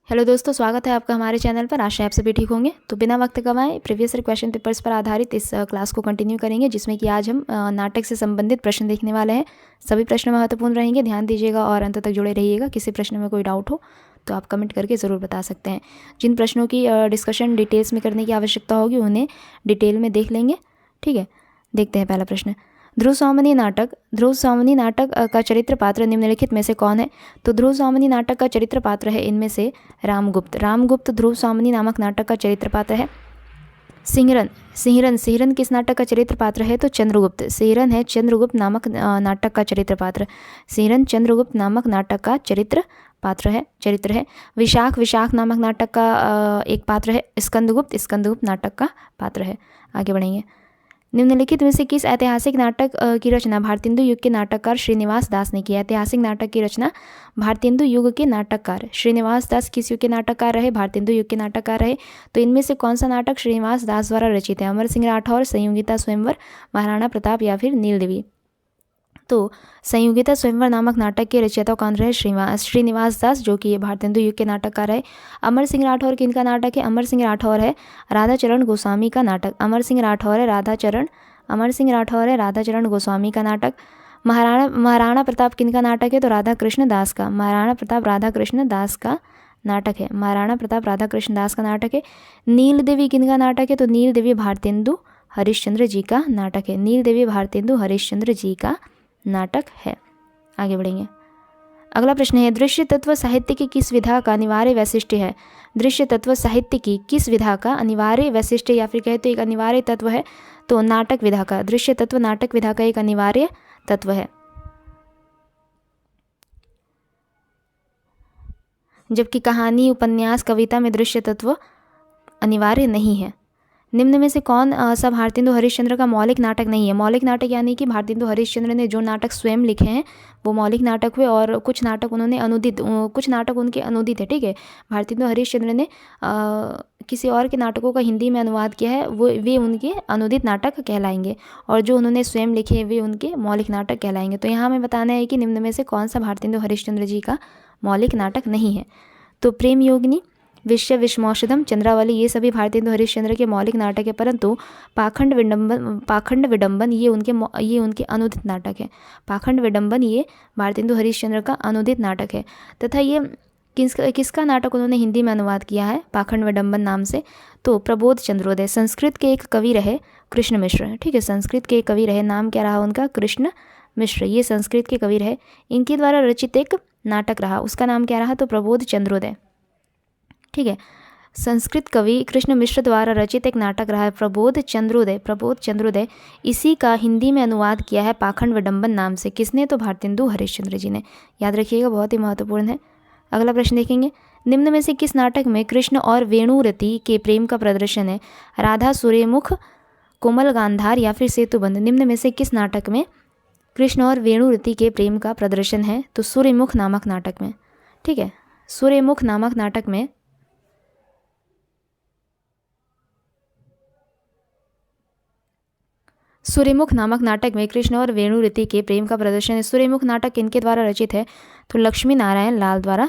Hello दोस्तों, स्वागत है आपका हमारे चैनल पर। आशा आप सभी ठीक होंगे। तो बिना वक्त गंवाए प्रीवियस ईयर क्वेश्चन पेपर्स पर आधारित इस क्लास को कंटिन्यू करेंगे, जिसमें कि आज हम नाटक से संबंधित प्रश्न देखने वाले हैं। सभी प्रश्न महत्वपूर्ण रहेंगे, ध्यान दीजिएगा और अंत तक जुड़े रहिएगा। किसी प्रश्न में कोई डाउट हो तो आप कमेंट करके ज़रूर बता सकते हैं। जिन प्रश्नों की डिस्कशन डिटेल्स में करने की आवश्यकता होगी उन्हें डिटेल में देख लेंगे। ठीक है, देखते हैं पहला प्रश्न। ध्रुव स्वामिनी नाटक का चरित्र पात्र निम्नलिखित में से कौन है? तो ध्रुव स्वामिनी नाटक का चरित्र पात्र है इनमें से रामगुप्त ध्रुव स्वामिनी नामक नाटक का चरित्र पात्र है। सिहरन किस नाटक का चरित्र पात्र है? तो सिहरन है चंद्रगुप्त नामक नाटक का चरित्र पात्र। सिहरन चंद्रगुप्त नामक नाटक का चरित्र है। विशाख नामक नाटक का एक पात्र है। स्कंदगुप्त नाटक का पात्र है। आगे बढ़ेंगे। निम्नलिखित में से किस ऐतिहासिक नाटक की रचना भारतेंदु युग के नाटककार श्रीनिवास दास ने की? ऐतिहासिक नाटक की रचना भारतेंदु युग के नाटककार श्रीनिवास दास किस युग के नाटककार रहे? भारतेंदु युग के नाटककार रहे। तो इनमें से कौन सा नाटक श्रीनिवास दास द्वारा रचित है? अमर सिंह राठौर, संयोगिता स्वयंवर, महाराणा प्रताप या फिर नील देवी? तो संयोगिता स्वयंवर नामक नाटक के रचयिता कौन रहे? श्रीनिवास दास, जो कि ये भारतेंदु युग के नाटककार है। अमर सिंह राठौर किनका नाटक है? अमर सिंह राठौर है राधाचरण गोस्वामी का नाटक। अमर सिंह राठौर है राधाचरण गोस्वामी का नाटक। महाराणा प्रताप किनका नाटक है? तो राधा कृष्ण दास का। महाराणा प्रताप राधा कृष्ण दास का नाटक है। नील देवी किनका नाटक है? तो नील देवी भारतेंदु हरिश्चंद्र जी का नाटक है। आगे बढ़ेंगे। अगला प्रश्न है, दृश्य तत्व साहित्य की किस विधा का अनिवार्य वैशिष्ट्य है? दृश्य तत्व साहित्य की किस विधा का अनिवार्य वैशिष्ट्य या फिर कहते एक अनिवार्य तत्व है? तो नाटक विधा का। दृश्य तत्व नाटक विधा का एक अनिवार्य तत्व है, जबकि कहानी, उपन्यास, कविता में दृश्य तत्व अनिवार्य नहीं है। निम्न में से कौन सा भारतेंदु हरिश्चंद्र का मौलिक नाटक नहीं है? मौलिक नाटक यानी कि भारतेंदु हरिश्चंद्र ने जो नाटक स्वयं लिखे हैं वो मौलिक नाटक हुए, और कुछ नाटक उन्होंने कुछ नाटक उनके अनुदित है। ठीक है, भारतेंदु हरिश्चंद्र ने किसी और के नाटकों का हिंदी में अनुवाद किया है, वे उनके अनुदित नाटक कहलाएंगे, और जो उन्होंने स्वयं लिखे वे उनके मौलिक नाटक कहलाएंगे। तो यहाँ हमें बताना है कि निम्न में से कौन सा भारतेंदु हरिश्चंद्र जी का मौलिक नाटक नहीं है? तो प्रेम योगिनी, विश्वौषधम, चंद्रावली, ये सभी भारतेंदु हरिश्चंद्र के मौलिक नाटक है, परंतु पाखंड विडंबन ये उनके अनुदित नाटक है। पाखंड विडंबन ये भारतेंदु हरिश्चंद्र का अनुदित नाटक है। तथा ये किसका नाटक उन्होंने हिंदी में अनुवाद किया है पाखंड विडंबन नाम से? तो प्रबोध चंद्रोदय। संस्कृत के एक कवि रहे कृष्ण मिश्र। ठीक है, संस्कृत के एक कवि रहे, नाम क्या रहा उनका? कृष्ण मिश्र। ये संस्कृत के कवि रहे, इनके द्वारा रचित एक नाटक रहा, उसका नाम क्या रहा? तो प्रबोध चंद्रोदय। ठीक है, संस्कृत कवि कृष्ण मिश्र द्वारा रचित एक नाटक रहा है प्रबोध चंद्रोदय। इसी का हिंदी में अनुवाद किया है पाखंड विडंबन नाम से। किसने? तो भारतेंदु हरिश्चंद्र जी ने। याद रखिएगा, बहुत ही महत्वपूर्ण है। अगला प्रश्न देखेंगे। निम्न में से किस नाटक में कृष्ण और वेणुरति के प्रेम का प्रदर्शन है? राधा, सूर्यमुख, कोमल गांधार या फिर सेतुबंध? निम्न में से किस नाटक में कृष्ण और वेणुरति के प्रेम का प्रदर्शन है? तो सूर्यमुख नामक नाटक में। ठीक है, सूर्यमुख नामक नाटक में कृष्ण और वेणुरति के प्रेम का प्रदर्शन है। सूर्यमुख नाटक किनके द्वारा रचित है? तो लक्ष्मी नारायण लाल द्वारा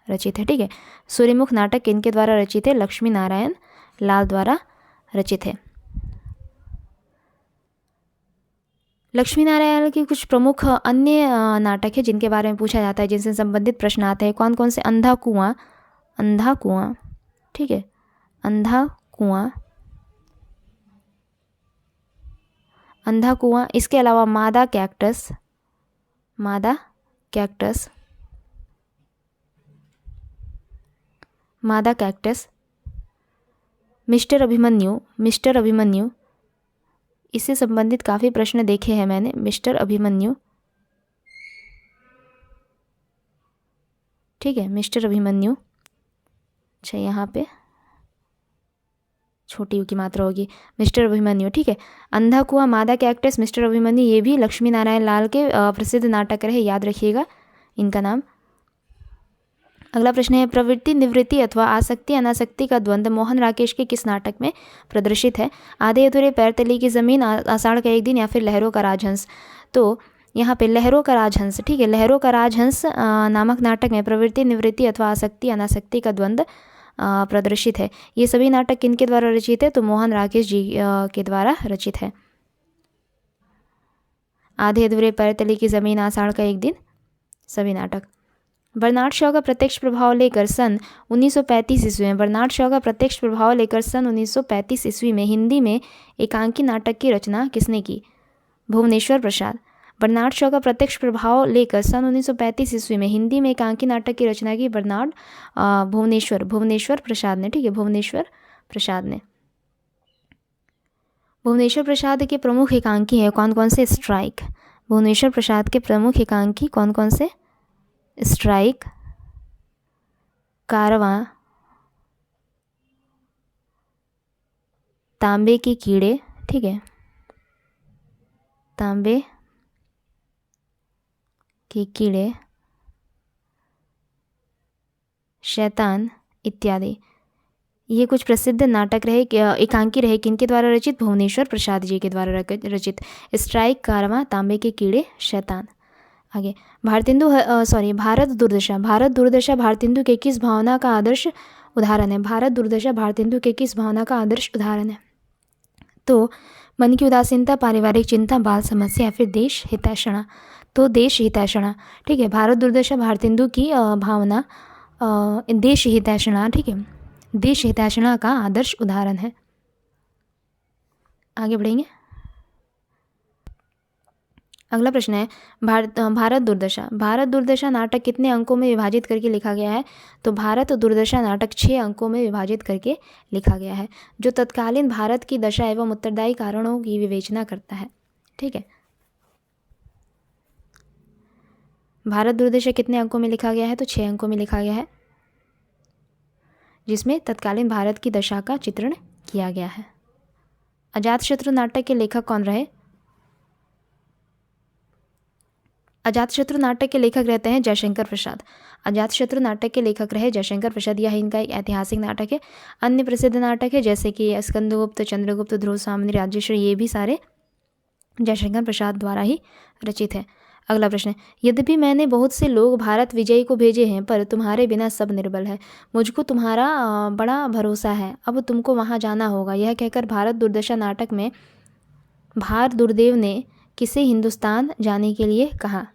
रचित है। ठीक है, सूर्यमुख नाटक किनके द्वारा रचित है? लक्ष्मी नारायण लाल द्वारा रचित है। लक्ष्मी नारायण की कुछ प्रमुख अन्य नाटक है जिनके बारे में पूछा जाता है, जिनसे संबंधित प्रश्न आते हैं। कौन कौन से? अंधा कुआं। ठीक है, अंधा कुआं। इसके अलावा मादा कैक्टस, मिस्टर अभिमन्यु। इससे संबंधित काफ़ी प्रश्न देखे हैं मैंने। मिस्टर अभिमन्यु। ठीक है, मिस्टर अभिमन्यु। अच्छा, यहाँ पे छोटी की मात्रा होगी, मिस्टर अभिमन्यु। ठीक है, अंधा कुआं, मादा कैक्टस, मिस्टर अभिमन्यु, ये भी लक्ष्मी नारायण लाल के प्रसिद्ध नाटक रहे। याद रखिएगा इनका नाम। अगला प्रश्न है, प्रवृत्ति निवृत्ति अथवा आसक्ति अनासक्ति का द्वंद्व मोहन राकेश के किस नाटक में प्रदर्शित है? आधे अधूरे, पैर तले की ज़मीन, आषाढ़ का एक दिन या फिर लहरों का राजहंस? तो यहाँ पे लहरों का राजहंस, ठीक है, लहरों का राजहंस नामक नाटक में प्रवृत्ति निवृत्ति अथवा आसक्ति अनासक्ति का द्वंद्व प्रदर्शित है। ये सभी नाटक किनके द्वारा रचित है? तो मोहन राकेश जी के द्वारा रचित है। आधे अधूरे पैर तले की ज़मीन, आषाढ़ का एक दिन, सभी नाटक। बर्नार्ड शॉ का प्रत्यक्ष प्रभाव लेकर सन 1935 ईस्वी में, बर्नार्ड शॉ का प्रत्यक्ष प्रभाव लेकर सन 1935 ईस्वी में हिंदी में एकांकी नाटक की रचना किसने की? भुवनेश्वर प्रसाद। बर्नार्ड शॉ का प्रत्यक्ष प्रभाव लेकर सन 1935 ईस्वी में हिंदी में एकांकी नाटक की रचना की भुवनेश्वर प्रसाद ने, ठीक है, भुवनेश्वर प्रसाद ने। भुवनेश्वर प्रसाद के प्रमुख एकांकी हैं कौन कौन से? स्ट्राइक। भुवनेश्वर प्रसाद के प्रमुख एकांकी कौन कौन से? स्ट्राइक, कारवां, तांबे के कीड़े, ठीक है, तांबे के कीड़े, शैतान इत्यादि। ये कुछ प्रसिद्ध नाटक रहे, एकांकी रहे, किनके द्वारा रचित? भुवनेश्वर प्रसाद जी के द्वारा रचित। स्ट्राइक, कारवां, तांबे के कीड़े, शैतान। आगे भारत दुर्दशा। भारत दुर्दशा भारतेंदु के किस भावना का आदर्श उदाहरण है? भारत दुर्दशा भारतेंदु के किस भावना का आदर्श उदाहरण है? तो मन की उदासीनता, पारिवारिक चिंता, बाल समस्या या फिर देश हितैषणा? तो देश हितैषणा, ठीक है। भारत दुर्दशा भारतेंदु की भावना देश हितैषणा, ठीक है, देश हितैषणा का आदर्श उदाहरण है। आगे बढ़ेंगे। अगला प्रश्न है भारत दुर्दशा। भारत दुर्दशा नाटक कितने अंकों में विभाजित करके लिखा गया है? तो भारत दुर्दशा नाटक 6 अंकों में विभाजित करके लिखा गया है, जो तत्कालीन भारत की दशा एवं उत्तरदायी कारणों की विवेचना करता है, ठीक है। भारत दुर्दशा कितने अंकों में लिखा गया है? तो 6 अंकों में लिखा गया है, जिसमें तत्कालीन भारत की दशा का चित्रण किया गया है। अजातशत्रु नाटक के लेखक कौन रहे? अजातशत्रु नाटक के लेखक रहते हैं जयशंकर प्रसाद। अजातशत्रु नाटक के लेखक रहे जयशंकर प्रसाद। यह इनका एक ऐतिहासिक नाटक है। अन्य प्रसिद्ध नाटक है जैसे कि स्कंदगुप्त, चंद्रगुप्त, ध्रुव स्वामिनी, राज्यश्री, ये भी सारे जयशंकर प्रसाद द्वारा ही रचित है। अगला प्रश्न है, यद्यपि मैंने बहुत से लोग भारत विजय को भेजे हैं, पर तुम्हारे बिना सब निर्बल है। मुझको तुम्हारा बड़ा भरोसा है, अब तुमको वहाँ जाना होगा। यह कहकर भारत दुर्दशा नाटक में भार दुर्देव ने किसे हिंदुस्तान जाने के लिए कहा?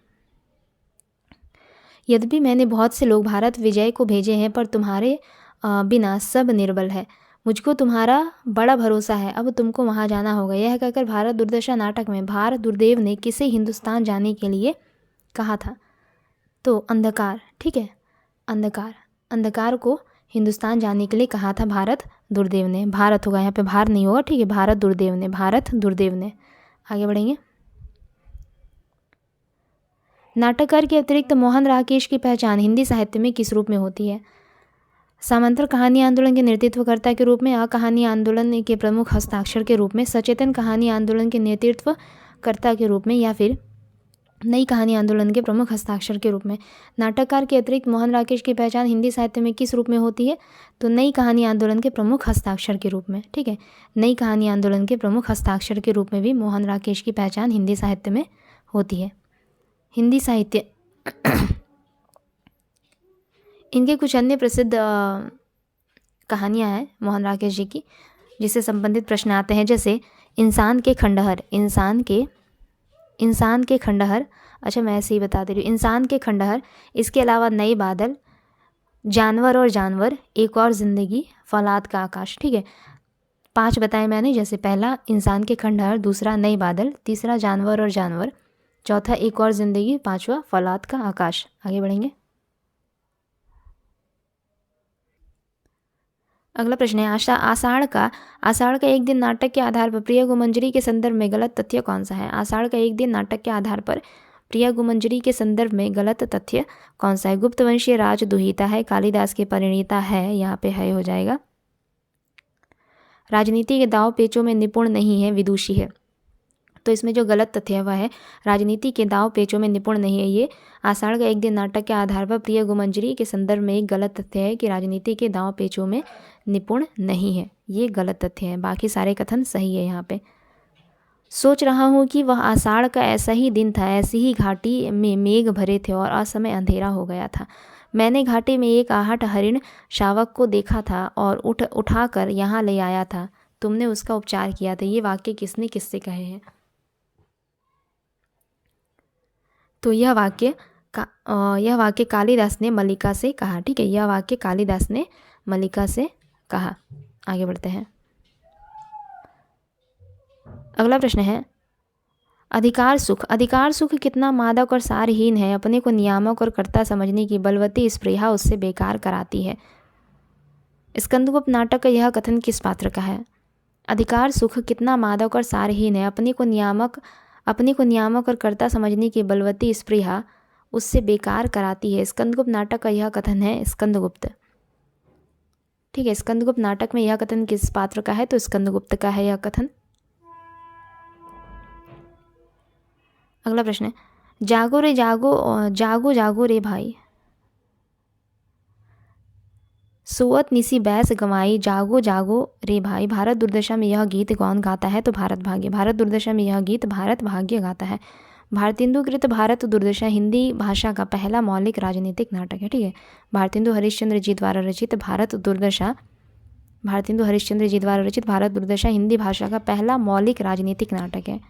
यद्यपि मैंने बहुत से लोग भारत विजय को भेजे हैं, पर तुम्हारे बिना सब निर्बल है। मुझको तुम्हारा बड़ा भरोसा है, अब तुमको वहाँ जाना होगा। यह कहकर भारत दुर्दशा नाटक में भार दुर्देव ने किसे हिंदुस्तान जाने के लिए कहा था? तो अंधकार, ठीक है, अंधकार को हिंदुस्तान जाने के लिए कहा था भारत दुर्देव ने। भारत होगा यहाँ पे, भार नहीं होगा, ठीक है, भारत दुर्देव ने। आगे बढ़ेंगे। नाटककार के अतिरिक्त मोहन राकेश की पहचान हिंदी साहित्य में किस रूप में होती है? समांतर कहानी आंदोलन के नेतृत्वकर्ता के रूप में, कहानी आंदोलन के प्रमुख हस्ताक्षर के रूप में, सचेतन कहानी आंदोलन के नेतृत्वकर्ता के रूप में, या फिर नई कहानी आंदोलन के प्रमुख हस्ताक्षर के रूप में। नाटककार के अतिरिक्त मोहन राकेश की पहचान हिंदी साहित्य में किस रूप में होती है? तो नई कहानी आंदोलन के प्रमुख हस्ताक्षर के रूप में, ठीक है, नई कहानी आंदोलन के प्रमुख हस्ताक्षर के रूप में भी मोहन राकेश की पहचान हिंदी साहित्य में होती है। हिंदी साहित्य इनके कुछ अन्य प्रसिद्ध कहानियाँ हैं मोहन राकेश जी की, जिससे संबंधित प्रश्न आते हैं, जैसे इंसान के खंडहर, इंसान के खंडहर, अच्छा मैं ऐसे ही बता दे रही हूँ, इंसान के खंडहर, इसके अलावा नए बादल, जानवर और जानवर, एक और ज़िंदगी, फौलाद का आकाश, ठीक है। 5 बताए मैंने, जैसे पहला इंसान के खंडहर, दूसरा नए बादल, तीसरा जानवर और जानवर, चौथा एक और ज़िंदगी, 5वां फौलाद का आकाश। आगे बढ़ेंगे। अगला प्रश्न है, आषाढ़ का एक दिन नाटक के आधार पर प्रिया गुमंजरी के संदर्भ में गलत तथ्य कौन सा है? आषाढ़ का एक दिन नाटक के आधार पर प्रिया गुमंजरी के संदर्भ में गलत तथ्य कौन सा है? गुप्त वंशीय राज दुहिता है, कालिदास के परिणीता है, यहाँ पे है हो जाएगा। राजनीति के दाव पेचों में निपुण नहीं है, विदुषी है। तो इसमें जो गलत तथ्य है वह है राजनीति के दाव पेचों में निपुण नहीं है। ये आषाढ़ का एक दिन नाटक के आधार पर प्रिया गुमंजरी के संदर्भ में एक गलत तथ्य है कि राजनीति के दाव पेचों में निपुण नहीं है, ये गलत तथ्य है। बाकी सारे कथन सही है यहाँ पे। सोच रहा हूँ कि वह आषाढ़ का ऐसा ही दिन था, ऐसी ही घाटी में मेघ भरे थे और असमय अंधेरा हो गया था। मैंने घाटी में एक आहट हरिण शावक को देखा था और उठाकर यहाँ ले आया था। तुमने उसका उपचार किया था। ये वाक्य किसने किससे कहे हैं? तो यह वाक्य कालिदास ने मल्लिका से कहा। ठीक है, यह वाक्य कालिदास ने मल्लिका से कहा। आगे बढ़ते हैं। अगला प्रश्न है अधिकार सुख। अधिकार सुख कितना मादक और सारहीन है, अपने को नियामक और कर्ता समझने की बलवती स्पृहा उससे बेकार कराती है। स्कंदगुप्त नाटक का यह कथन किस पात्र का है? अधिकार सुख कितना मादक और सारहीन है, अपने को नियामक और कर्ता समझने की बलवती स्पृहा उससे बेकार कराती है। स्कंदगुप्त नाटक का यह कथन है स्कंदगुप्त। ठीक है, स्कंदगुप्त नाटक में यह कथन किस पात्र का है? तो स्कंदगुप्त का है यह कथन। अगला प्रश्न है जागो रे जागो, जागो जागो रे भाई, सोअत निसी बैस गंवाई, जागो जागो रे भाई। भारत दुर्दशा में यह गीत कौन गाता है? तो भारत भाग्य। भारत दुर्दशा में यह गीत भारत भाग्य गाता है। भारतेंदुकृत भारत दुर्दशा हिंदी भाषा का पहला मौलिक राजनीतिक नाटक है। ठीक है, भारतेंदु हरिश्चंद्र जी द्वारा रचित भारत दुर्दशा हिंदी भाषा का पहला मौलिक राजनीतिक नाटक है।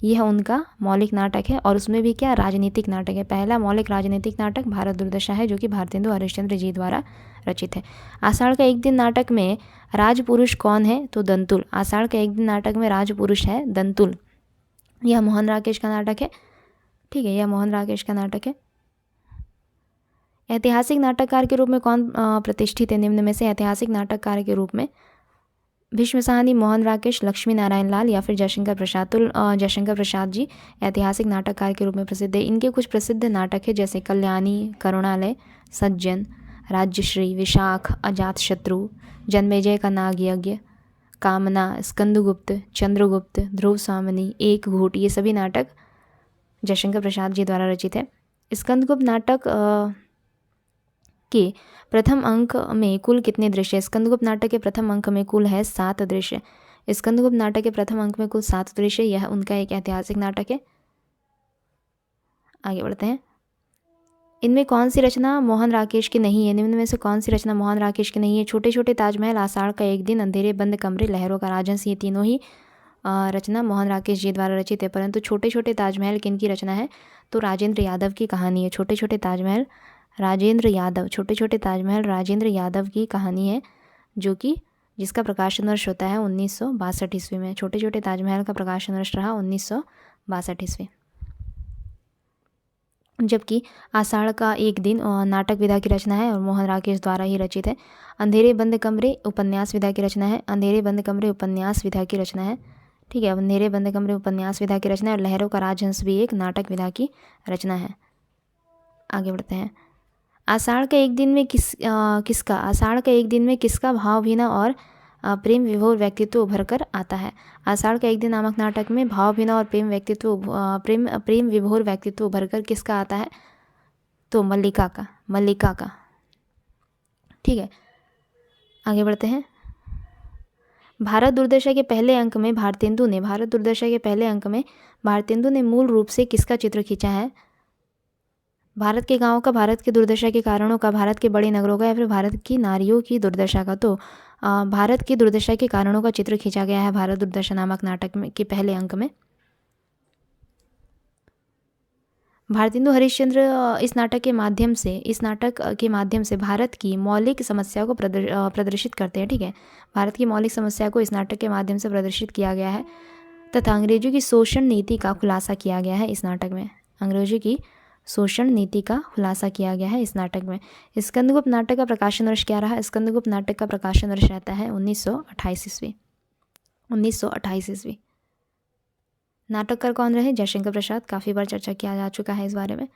यह उनका मौलिक नाटक है और उसमें भी क्या राजनीतिक नाटक है। पहला मौलिक राजनीतिक नाटक भारत दुर्दशा है जो कि भारतेंदु हरिश्चंद्र जी द्वारा रचित है। आषाढ़ का एक दिन नाटक में राजपुरुष कौन है? तो दंतुल। आषाढ़ का एक दिन नाटक में राजपुरुष है दंतुल। यह मोहन राकेश का नाटक है। ठीक है, यह मोहन राकेश का नाटक है। ऐतिहासिक नाटककार के रूप में कौन प्रतिष्ठित है? निम्न में से ऐतिहासिक नाटककार के रूप में भीष्म साहनी, मोहन राकेश, लक्ष्मी नारायण लाल या फिर जयशंकर प्रसाद। जयशंकर प्रसाद जी ऐतिहासिक नाटककार के रूप में प्रसिद्ध है। इनके कुछ प्रसिद्ध नाटक है जैसे कल्याणी, करुणालय, सज्जन, राज्यश्री, विशाख, अजातशत्रु, जन्मेजय का नाग यज्ञ, कामना, स्कंदगुप्त, चंद्रगुप्त, ध्रुव स्वामिनी, एक घूट, ये सभी नाटक जयशंकर प्रसाद जी द्वारा रचित है। स्कंदगुप्त नाटक के प्रथम अंक में कुल कितने दृश्य? स्कंदगुप्त नाटक के प्रथम अंक में कुल है 7 दृश्य। स्कंदगुप्त नाटक के प्रथम अंक में कुल 7 दृश्य। यह उनका एक ऐतिहासिक नाटक है। आगे बढ़ते हैं। इनमें कौन सी रचना मोहन राकेश की नहीं है? निम्न में से कौन सी रचना मोहन राकेश की नहीं है? छोटे छोटे ताजमहल, आषाढ़ का एक दिन, अंधेरे बंद कमरे, लहरों का राजहंस, ये तीनों ही रचना मोहन राकेश जी द्वारा रचित है। परंतु छोटे छोटे ताजमहल किनकी रचना है? तो राजेंद्र यादव की कहानी है। छोटे छोटे ताजमहल राजेंद्र यादव की कहानी है जो कि जिसका प्रकाशन वर्ष होता है 1962 ईस्वी में। छोटे छोटे ताजमहल का प्रकाशन वर्ष रहा 1962 ईस्वी। जबकि आषाढ़ का एक दिन नाटक विधा की रचना है और मोहन राकेश द्वारा ही रचित है। अंधेरे बंद कमरे उपन्यास विधा की रचना है। अंधेरे बंद कमरे उपन्यास विधा की रचना है। ठीक है, अंधेरे बंद कमरे उपन्यास विधा की रचना है। और लहरों का राजहंस भी एक नाटक विधा की रचना है। आगे बढ़ते हैं। आषाढ़ का एक दिन में किसका भावहीना और प्रेम विभोर व्यक्तित्व उभर कर आता है? आषाढ़ का एक दिन नामक नाटक में भावहीना और प्रेम विभोर व्यक्तित्व उभर कर किसका आता है? तो मल्लिका का। ठीक है, आगे बढ़ते हैं। भारत दुर्दशा के पहले अंक में भारतेंदु ने मूल रूप से किसका चित्र खींचा है? भारत के गाँव का, भारत की दुर्दशा के कारणों का, भारत के बड़े नगरों का या फिर भारत की नारियों की दुर्दशा का? तो भारत की दुर्दशा के कारणों का चित्र खींचा गया है भारत दुर्दशा नामक नाटक में के पहले अंक में। भारतेंदु हरिश्चंद्र इस नाटक के माध्यम से भारत की मौलिक समस्या को प्रदर्शित करते हैं। ठीक है, भारत की मौलिक समस्या को इस नाटक के माध्यम से प्रदर्शित किया गया है तथा अंग्रेजों की शोषण नीति का खुलासा किया गया है इस नाटक में। अंग्रेजों की शोषण नीति का खुलासा किया गया है इस नाटक में। स्कंदगुप्त नाटक का प्रकाशन वर्ष क्या रहा? स्कंदगुप्त नाटक का प्रकाशन वर्ष रहता है 1928 ईस्वी। नाटककार कौन रहे? जयशंकर प्रसाद। काफ़ी बार चर्चा किया जा चुका है इस बारे में।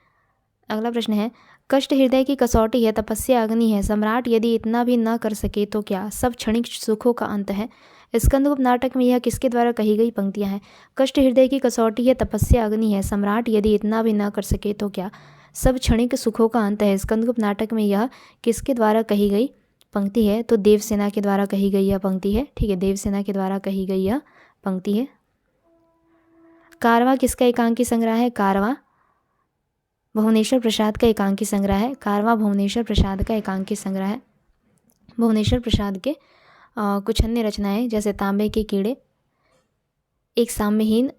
अगला प्रश्न है कष्ट हृदय की कसौटी है, तपस्या अग्नि है, सम्राट यदि इतना भी न कर सके तो क्या, सब क्षणिक सुखों का अंत है। स्कंदगुप्त नाटक में यह किसके द्वारा कही गई पंक्तियां हैं? कष्ट हृदय की कसौटी है, तपस्या अग्नि है, सम्राट यदि इतना भी न कर सके तो क्या, सब क्षणिक सुखों का अंत है। स्कंदगुप्त नाटक में यह किसके द्वारा कही गई पंक्ति है? तो देवसेना के द्वारा कही गई यह पंक्ति है। ठीक है, देवसेना के द्वारा कही गई यह पंक्ति है। कारवां किसका एकांकी संग्रह है? कारवां भुवनेश्वर प्रसाद का एकांकी संग्रह है। कारवां भुवनेश्वर प्रसाद का एकांकी संग्रह है। भुवनेश्वर प्रसाद के कुछ अन्य रचनाएं जैसे तांबे के कीड़े, एक साम्यहीन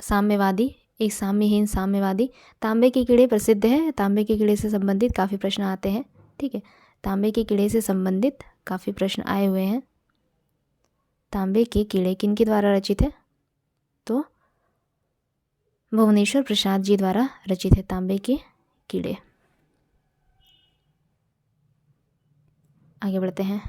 साम्यवादी, एक साम्यहीन साम्यवादी। तांबे के कीड़े प्रसिद्ध है। तांबे के कीड़े से संबंधित काफ़ी प्रश्न आते हैं, ठीक है। तांबे के कीड़े से संबंधित काफ़ी प्रश्न आए हुए हैं। तांबे के कीड़े किनके द्वारा रचित है? तो भुवनेश्वर प्रसाद जी द्वारा रचित है तांबे के कीड़े। आगे बढ़ते हैं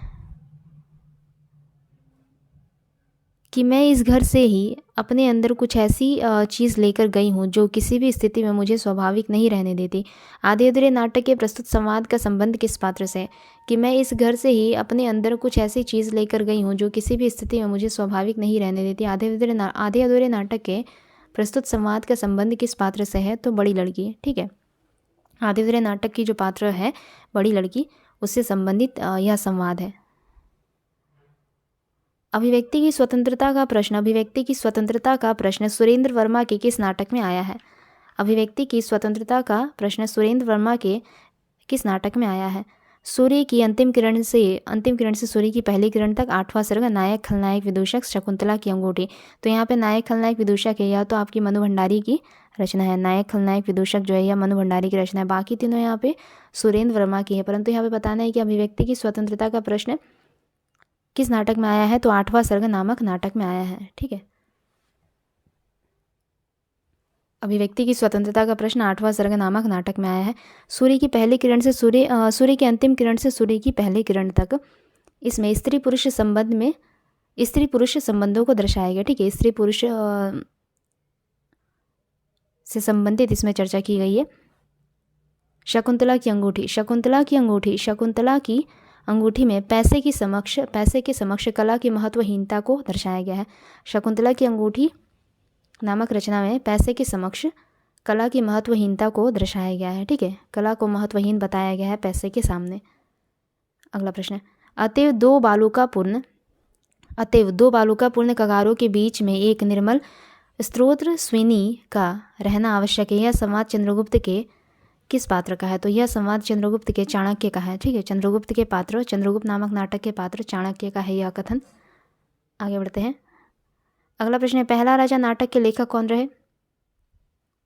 कि मैं इस घर से ही अपने अंदर कुछ ऐसी चीज़ लेकर गई हूँ जो किसी भी स्थिति में मुझे स्वाभाविक नहीं रहने देती। आधे अधूरे नाटक के प्रस्तुत संवाद का संबंध किस पात्र से है? कि मैं इस घर से ही अपने अंदर कुछ ऐसी चीज़ लेकर गई हूँ जो किसी भी स्थिति में मुझे स्वाभाविक नहीं रहने देती। आधे अधूरे नाटक के प्रस्तुत संवाद का संबंध किस पात्र से है? तो बड़ी लड़की, ठीक है। आधे अधूरे नाटक की जो पात्र है बड़ी लड़की, उससे संबंधित यह संवाद है। अभिव्यक्ति की स्वतंत्रता का प्रश्न। अभिव्यक्ति की स्वतंत्रता का प्रश्न सुरेंद्र वर्मा के किस नाटक में आया है? अभिव्यक्ति की स्वतंत्रता का प्रश्न सुरेंद्र वर्मा के किस नाटक में आया है? सूर्य की अंतिम किरण से सूर्य की पहली किरण तक, 8वां सर्ग, नायक खलनायक विदूषक, शकुंतला की अंगूठी। तो यहाँ पे नायक खलनायक विदूषक है, यह तो आपकी मनु भंडारी की रचना है। नायक खलनायक विदूषक जो है यह मनु भंडारी की रचना है। बाकी तीनों यहाँ पे सुरेंद्र वर्मा की है। परंतु यहाँ पे बताना है कि अभिव्यक्ति की स्वतंत्रता का प्रश्न किस नाटक में आया है? तो 8वां सर्ग नामक नाटक में आया है, ठीक है। अभिव्यक्ति की स्वतंत्रता का प्रश्न 8वां सर्ग नामक नाटक में आया है। सूर्य की पहली किरण से सूर्य की अंतिम किरण से सूर्य की पहली किरण तक, इसमें स्त्री पुरुष संबंधों को दर्शाया गया, ठीक है। स्त्री पुरुष से संबंधित इसमें चर्चा की गई है। शकुंतला की अंगूठी में पैसे के समक्ष कला की महत्वहीनता को दर्शाया गया है। शकुंतला की अंगूठी नामक रचना में पैसे के समक्ष कला की महत्वहीनता को दर्शाया गया है, ठीक है। कला को महत्वहीन बताया गया है पैसे के सामने। अगला प्रश्न, अतएव दो बालुकापूर्ण कगारों के बीच में एक निर्मल स्रोत स्विनी का रहना आवश्यक है। यह संवाद चंद्रगुप्त के किस पात्र का है? तो यह संवाद चंद्रगुप्त के चाणक्य का है, ठीक है। चंद्रगुप्त के पात्र, चंद्रगुप्त नामक नाटक के पात्र चाणक्य का है यह कथन। आगे बढ़ते हैं। अगला प्रश्न है, पहला राजा नाटक के लेखक कौन रहे?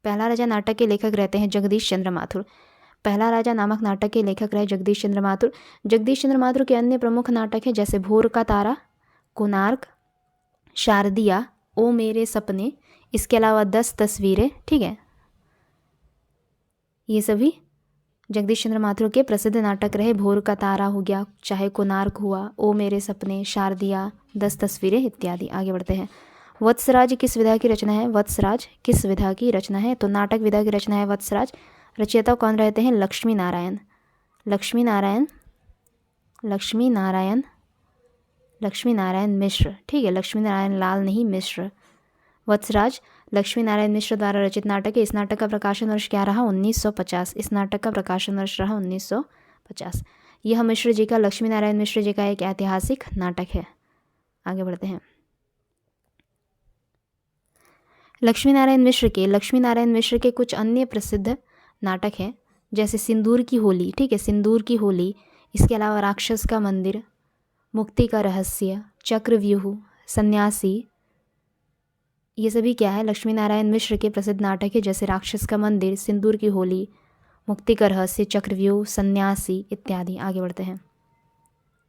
पहला राजा नाटक के लेखक रहते हैं जगदीश चंद्र माथुर। पहला राजा नामक नाटक के लेखक रहे जगदीश चंद्र माथुर। जगदीश चंद्र माथुर के अन्य प्रमुख नाटक हैं जैसे भोर का तारा, कोणार्क, शारदिया, ओ मेरे सपने, इसके अलावा 10 तस्वीरें, ठीक है। ये सभी जगदीश चंद्र माथुर के प्रसिद्ध नाटक रहे। भोर का तारा हो गया, चाहे कोणार्क हुआ, ओ मेरे सपने, शारदिया, 10 तस्वीरें इत्यादि। आगे बढ़ते हैं। वत्सराज किस विधा की रचना है? वत्सराज किस विधा की रचना है? तो नाटक विधा की रचना है वत्सराज। रचयिता कौन रहते हैं? लक्ष्मी नारायण मिश्र, ठीक है। लक्ष्मी नारायण लाल नहीं, मिश्र। वत्सराज लक्ष्मी नारायण मिश्र द्वारा रचित नाटक है। इस नाटक का प्रकाशन वर्ष क्या रहा? 1950। इस नाटक का प्रकाशन वर्ष रहा 1950। यह मिश्र जी का, लक्ष्मी नारायण मिश्र जी का एक ऐतिहासिक नाटक है। आगे बढ़ते हैं। लक्ष्मी नारायण मिश्र के कुछ अन्य प्रसिद्ध नाटक हैं जैसे सिंदूर की होली, ठीक है। सिंदूर की होली, इसके अलावा राक्षस का मंदिर, मुक्ति का रहस्य, चक्रव्यूह, सन्यासी। ये सभी क्या है? लक्ष्मी नारायण मिश्र के प्रसिद्ध नाटक है जैसे राक्षस का मंदिर, सिंदूर की होली, मुक्ति का रहस्य, चक्रव्यूह, सन्यासी इत्यादि। आगे बढ़ते हैं।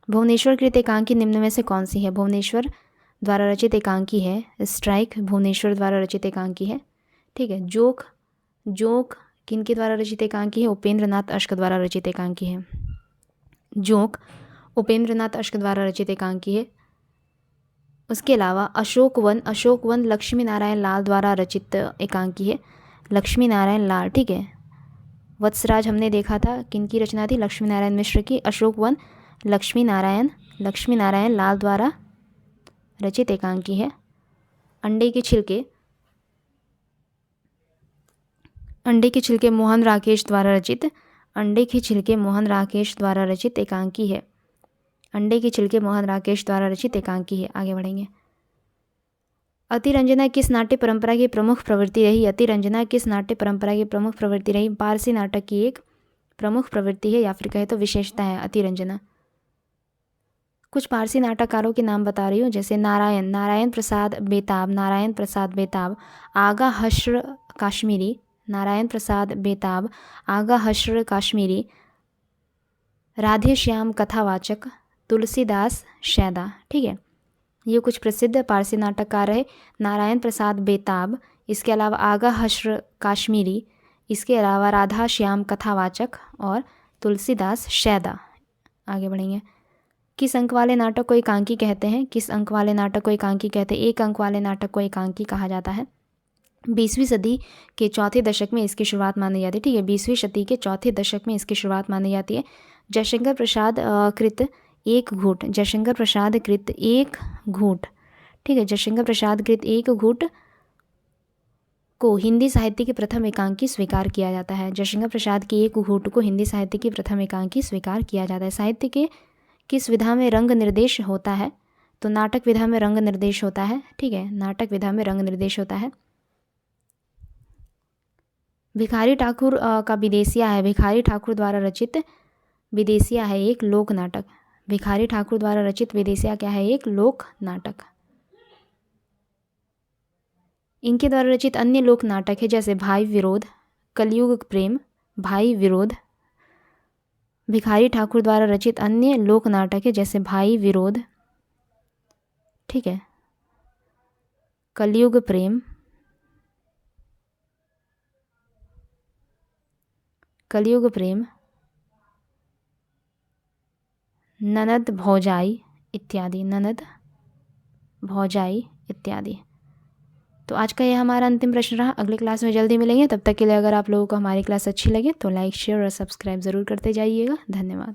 भुवनेश्वर कृत एकांकी निम्न में से कौन सी है? भुवनेश्वर द्वारा रचित एकांकी है स्ट्राइक, भुवनेश्वर द्वारा रचित एकांकी है, ठीक है। जोक किनके द्वारा रचित एकांकी है? उपेंद्र नाथ अश्क द्वारा रचित एकांकी है। जोक उपेंद्र नाथ अश्क द्वारा रचित एकांकी है। उसके अलावा अशोक वन लक्ष्मी नारायण लाल द्वारा रचित एकांकी है। लक्ष्मी नारायण लाल, ठीक है। वत्सराज हमने देखा था किनकी रचना थी? लक्ष्मी नारायण मिश्र की। अशोक वन लक्ष्मी नारायण लाल द्वारा रचित एकांकी है। अंडे के छिलके मोहन राकेश द्वारा रचित एकांकी है। अंडे के छिलके मोहन राकेश द्वारा रचित एकांकी है। आगे बढ़ेंगे। अतिरंजना किस नाट्य परंपरा की प्रमुख प्रवृत्ति रही? अतिरंजना किस नाट्य परंपरा की प्रमुख प्रवृत्ति रही? पारसी नाटक की एक प्रमुख प्रवृत्ति है या फिर कहे तो विशेषता है अतिरंजना। कुछ पारसी नाटककारों के नाम बता रही हूँ, जैसे नारायण प्रसाद बेताब, आगा हश्र काश्मीरी, नारायण प्रसाद बेताब, आगा हश्र काश्मीरी, राधे श्याम कथावाचक, तुलसीदास शैदा। ठीक है, ये कुछ प्रसिद्ध पारसी नाटककार है। नारायण प्रसाद बेताब, इसके अलावा आगा हश्र काश्मीरी, इसके अलावा राधा श्याम कथावाचक और तुलसीदास शैदा। आगे बढ़ेंगे। किस अंक वाले नाटक को एकांकी कहते हैं? किस अंक वाले नाटक को एकांकी कहते हैं? एक अंक वाले नाटक को एकांकी कहा जाता है। 20वीं सदी के चौथे दशक में इसकी शुरुआत मानी जाती है। ठीक है, 20वीं सदी के चौथे दशक में इसकी शुरुआत मानी जाती है। जयशंकर प्रसाद कृत एक घूट, जयशंकर प्रसाद कृत एक घूट। ठीक है, जयशंकर प्रसाद कृत एक घूट को हिंदी साहित्य की प्रथम एकांकी स्वीकार किया जाता है। जयशंकर प्रसाद की एक घूट को हिंदी साहित्य की प्रथम एकांकी स्वीकार किया जाता है। साहित्य के किस विधा में रंग निर्देश होता है? तो नाटक विधा में रंग निर्देश होता है। ठीक है, नाटक विधा में रंग निर्देश होता है। भिखारी ठाकुर का विदेशिया है, भिखारी ठाकुर द्वारा रचित विदेशिया है एक लोक नाटक। भिखारी ठाकुर द्वारा रचित विदेशिया क्या है? एक लोक नाटक। इनके द्वारा रचित अन्य लोक नाटक है जैसे भाई विरोध, कलयुग प्रेम, भाई विरोध। भिखारी ठाकुर द्वारा रचित अन्य लोक नाटक है जैसे भाई विरोध, ठीक है, कलयुग प्रेम, कलयुग प्रेम, ननद भौजाई इत्यादि, ननद भौजाई इत्यादि। तो आज का यह हमारा अंतिम प्रश्न रहा। अगले क्लास में जल्दी मिलेंगे। तब तक के लिए अगर आप लोगों को हमारी क्लास अच्छी लगे तो लाइक, शेयर और सब्सक्राइब ज़रूर करते जाइएगा। धन्यवाद।